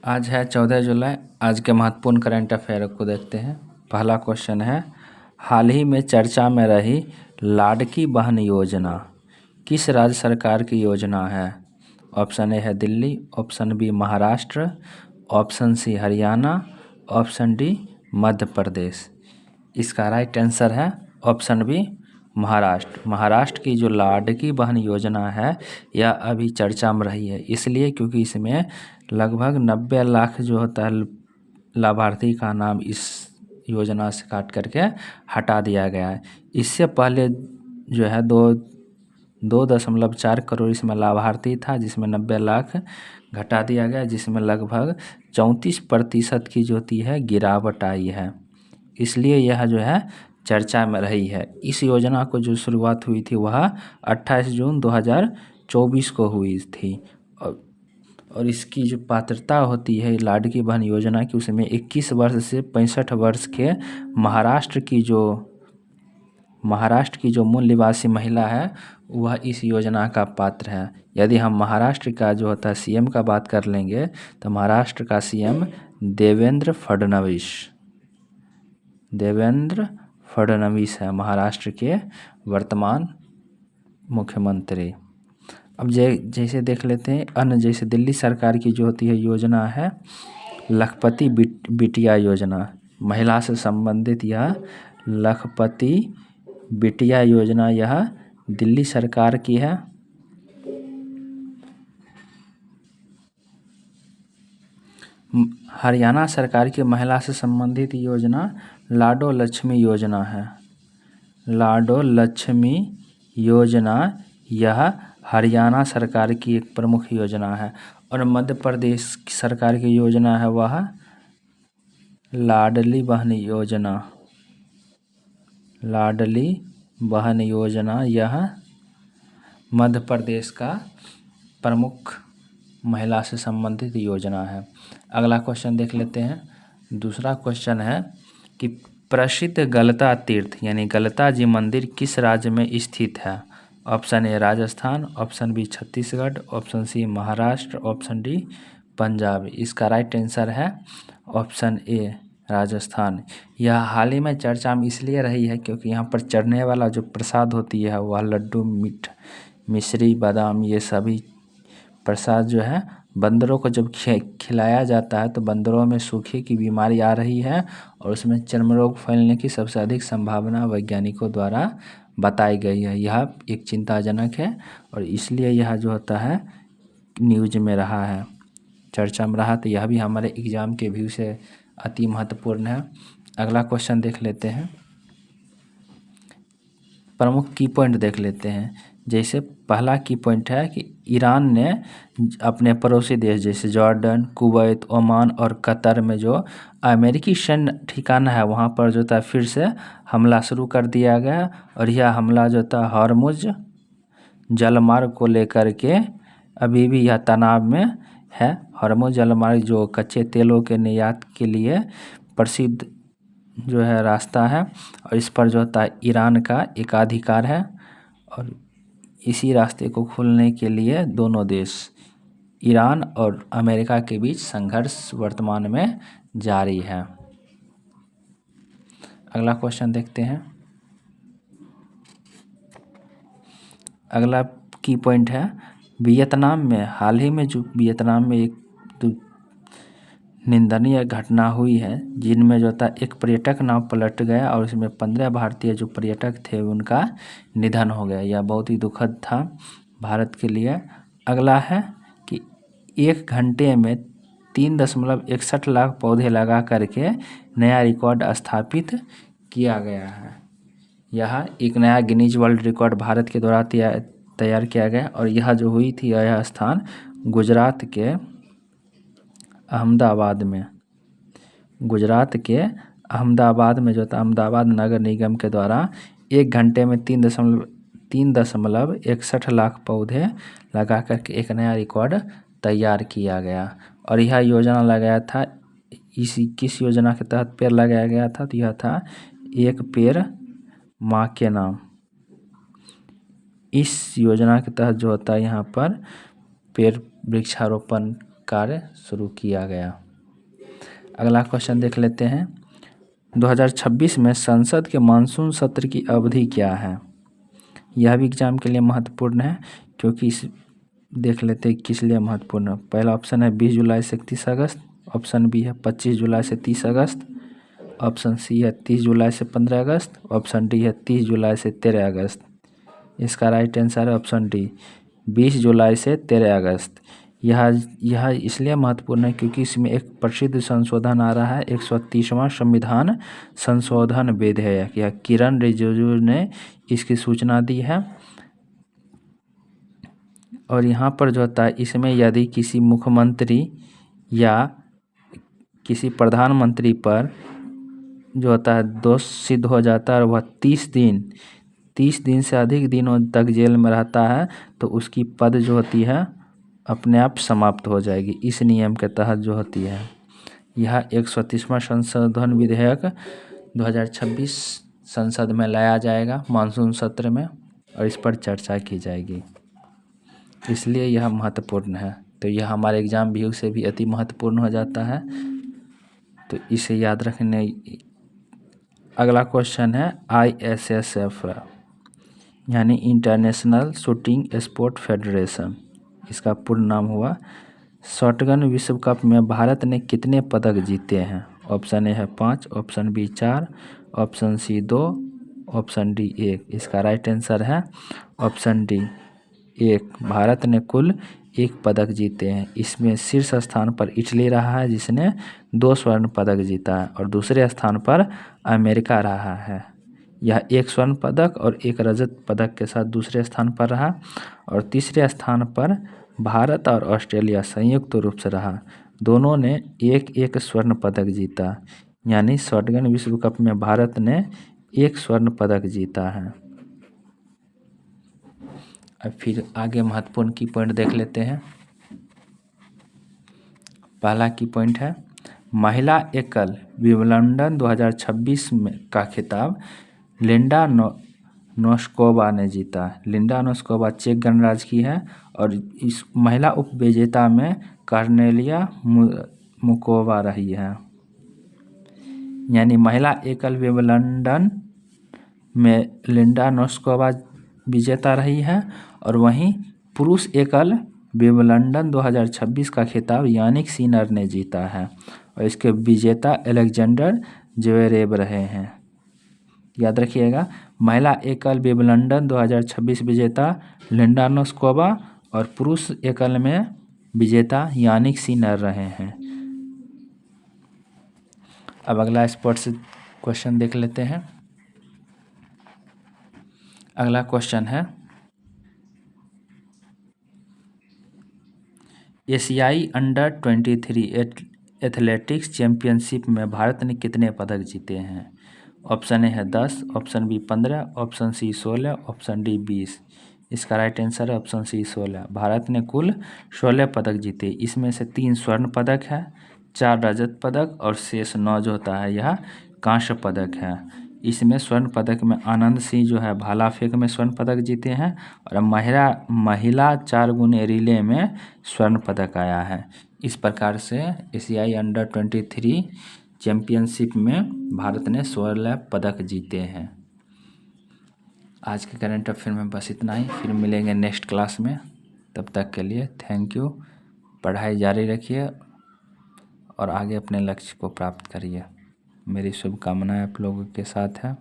आज है 14 जुलाई। आज के महत्वपूर्ण करंट अफेयर को देखते हैं। पहला क्वेश्चन है, हाल ही में चर्चा में रही लाडकी बहन योजना किस राज्य सरकार की योजना है? ऑप्शन ए है Delhi, option B Maharashtra, option C Haryana, option D Madhya Pradesh. इसका राइट आंसर है ऑप्शन बी महाराष्ट्र। महाराष्ट्र की जो लाडकी बहन योजना है यह अभी चर्चा में रही है, इसलिए क्योंकि इसमें लगभग 90 लाख जो होता है लाभार्थी का नाम इस योजना से काट करके हटा दिया गया है। इससे पहले जो है 2.4 करोड़ इसमें लाभार्थी था, जिसमें 90 लाख घटा दिया गया, जिसमें लगभग 34% की जो होती है गिरावट आई है। इसलिए यह जो है चर्चा में रही है। इस योजना को जो शुरुआत हुई थी वह 28 जून 2024 को हुई थी और इसकी जो पात्रता होती है लाडकी बहन योजना की, उसमें 21 वर्ष से 65 वर्ष के महाराष्ट्र की जो मूल निवासी महिला है वह इस योजना का पात्र है। यदि हम महाराष्ट्र का जो होता है सीएम का बात कर लेंगे तो महाराष्ट्र का सीएम देवेंद्र फडणवीस है, महाराष्ट्र के वर्तमान मुख्यमंत्री। अब जैसे देख लेते हैं अन्य, जैसे दिल्ली सरकार की जो होती है योजना है लखपति बिटिया योजना, महिला से संबंधित यह लखपति बिटिया योजना यह दिल्ली सरकार की है। हरियाणा सरकार की महिला से संबंधित योजना लाडो लक्ष्मी योजना है। लाडो लक्ष्मी योजना यह हरियाणा सरकार की एक प्रमुख योजना है। और मध्य प्रदेश सरकार की योजना है वह लाडली बहन योजना यह मध्य प्रदेश का प्रमुख महिला से संबंधित योजना है। अगला क्वेश्चन देख लेते हैं। दूसरा क्वेश्चन है कि प्रसिद्ध गलता तीर्थ यानी गलता जी मंदिर किस राज्य में स्थित है? Option A Rajasthan, option B Chhattisgarh, option C Maharashtra, option D Punjab. इसका राइट आंसर है ऑप्शन ए राजस्थान। यह हाल ही में चर्चा में इसलिए रही है क्योंकि यहाँ पर चढ़ने वाला जो प्रसाद होती है वह लड्डू, मिश्री, बादाम, ये सभी प्रसाद जो है बंदरों को जब खिलाया जाता है तो बंदरों में सूखे की बीमारी आ रही है और उसमें चर्म रोग फैलने की सबसे अधिक संभावना वैज्ञानिकों द्वारा बताई गई है। यह एक चिंताजनक है और इसलिए यह जो होता है न्यूज में रहा है, चर्चा में रहा। तो यह भी हमारे एग्ज़ाम के व्यू से अति महत्वपूर्ण है। अगला क्वेश्चन देख लेते हैं, प्रमुख की पॉइंट देख लेते हैं। जैसे पहला की पॉइंट है कि ईरान ने अपने पड़ोसी देश जैसे जॉर्डन, कुवैत, ओमान और कतर में जो अमेरिकी सैन्य ठिकाना है वहाँ पर जो था फिर से हमला शुरू कर दिया गया और यह हमला जो था हॉर्मुज जलमार्ग को लेकर के अभी भी यह तनाव में है। हॉर्मुज जलमार्ग जो कच्चे तेलों के निर्यात के लिए प्रसिद्ध जो है रास्ता है और इस पर जो होता है ईरान का एकाधिकार है और इसी रास्ते को खोलने के लिए दोनों देश ईरान और अमेरिका के बीच संघर्ष वर्तमान में जारी है। अगला क्वेश्चन देखते हैं। अगला की पॉइंट है, वियतनाम में हाल ही में जो वियतनाम में एक निंदनीय घटना हुई है जिनमें जो था एक पर्यटक नाव पलट गया और इसमें 15 भारतीय जो पर्यटक थे उनका निधन हो गया। यह बहुत ही दुखद था भारत के लिए। अगला है कि 1 घंटे में 3.61 लाख पौधे लगा करके नया रिकॉर्ड स्थापित किया गया है। यह एक नया गिनीज वर्ल्ड रिकॉर्ड भारत के द्वारा तैयार किया गया और यह जो हुई थी यह स्थान गुजरात के अहमदाबाद में जो था अहमदाबाद नगर निगम के द्वारा 1 घंटे में 3.61 लाख पौधे लगा करके एक नया रिकॉर्ड तैयार किया गया। और यह योजना लगाया था, किस योजना के तहत पेड़ लगाया गया था? तो यह था एक पेड़ माँ के नाम। इस योजना के तहत जो होता है यहाँ पर पेड़ वृक्षारोपण कार्य शुरू किया गया। अगला क्वेश्चन देख लेते हैं। 2026 में संसद के मानसून सत्र की अवधि क्या है? यह भी एग्जाम के लिए महत्वपूर्ण है, क्योंकि इस देख लेते हैं किस लिए महत्वपूर्ण है। पहला ऑप्शन है 20 जुलाई से 31 अगस्त, ऑप्शन बी है 25 जुलाई से 30 अगस्त, ऑप्शन सी है 30 जुलाई से 15 अगस्त, ऑप्शन डी है 30 जुलाई से 13 अगस्त। इसका राइट आंसर है ऑप्शन डी, 20 जुलाई से 13 अगस्त। यह इसलिए महत्वपूर्ण है क्योंकि इसमें एक प्रसिद्ध संशोधन आ रहा है, 130वां संविधान संशोधन विधेयक। यह किरण रिजिजू ने इसकी सूचना दी है। और यहाँ पर जो होता है, इसमें यदि किसी मुख्यमंत्री या किसी प्रधानमंत्री पर जो होता है दोष सिद्ध हो जाता है और वह 30 दिन से अधिक दिनों तक जेल में रहता है, तो उसकी पद जो होती है अपने आप समाप्त हो जाएगी, इस नियम के तहत जो होती है। यह 130वां संशोधन विधेयक 2026 संसद में लाया जाएगा मानसून सत्र में, और इस पर चर्चा की जाएगी, इसलिए यह महत्वपूर्ण है। तो यह हमारे एग्जाम व्यू से भी अति महत्वपूर्ण हो जाता है, तो इसे याद रखने। अगला क्वेश्चन है ISSF यानी इंटरनेशनल शूटिंग स्पोर्ट फेडरेशन, इसका पूर्ण नाम हुआ। शॉटगन विश्व कप में भारत ने कितने पदक जीते हैं? ऑप्शन ए है 5, option B 4, option C 2, option D 1। इसका राइट आंसर है ऑप्शन डी 1। भारत ने कुल 1 पदक जीते हैं। इसमें शीर्ष स्थान पर इटली रहा है जिसने 2 स्वर्ण पदक जीता है, और दूसरे स्थान पर अमेरिका रहा है। यह 1 स्वर्ण पदक और 1 रजत पदक के साथ दूसरे स्थान पर रहा, और तीसरे स्थान पर भारत और ऑस्ट्रेलिया संयुक्त रूप से रहा। दोनों ने 1-1 स्वर्ण पदक जीता, यानी शॉटगन विश्व कप में भारत ने 1 स्वर्ण पदक जीता है। अब फिर आगे महत्वपूर्ण की पॉइंट देख लेते हैं। पहला की पॉइंट है महिला एकल विंबलडन 2026 में का खिताब लिंडा नोस्कोवा ने जीता। लिंडा नोस्कोवा चेक गणराज्य की है, और इस महिला उपविजेता में कार्नेलिया मुकोवा रही है। यानी महिला एकल विंबलडन में लिंडा नोस्कोवा विजेता रही है, और वहीं पुरुष एकल विंबलडन 2026 का खिताब यानिक सिनर ने जीता है, और इसके विजेता अलेक्जेंडर ज्वेरेव रहे हैं। याद रखिएगा, महिला एकल विंबलडन 2026 विजेता लिंडा नोस्कोवा, और पुरुष एकल में विजेता यानिक सिनर रहे हैं। अब अगला स्पोर्ट्स क्वेश्चन देख लेते हैं। अगला क्वेश्चन है एशियाई अंडर 23 एथलेटिक्स चैंपियनशिप में भारत ने कितने पदक जीते हैं? ऑप्शन ए है 10, option B 15, option C 16, option D 20। इसका राइट आंसर है ऑप्शन सी 16। भारत ने कुल 16 पदक जीते। इसमें से 3 स्वर्ण पदक है, 4 रजत पदक, और शेष 9 जो होता है यह कांस्य पदक है। इसमें स्वर्ण पदक में आनंद सिंह जो है भाला फेंक में स्वर्ण पदक जीते हैं, और महिला 4 गुने रिले में स्वर्ण पदक आया है। इस प्रकार से एशियाई अंडर 23 चैंपियनशिप में भारत ने 16 पदक जीते हैं। आज के करंट अफेयर में बस इतना ही, फिर मिलेंगे नेक्स्ट क्लास में। तब तक के लिए थैंक यू। पढ़ाई जारी रखिए और आगे अपने लक्ष्य को प्राप्त करिए। मेरी शुभकामनाएं आप लोगों के साथ है।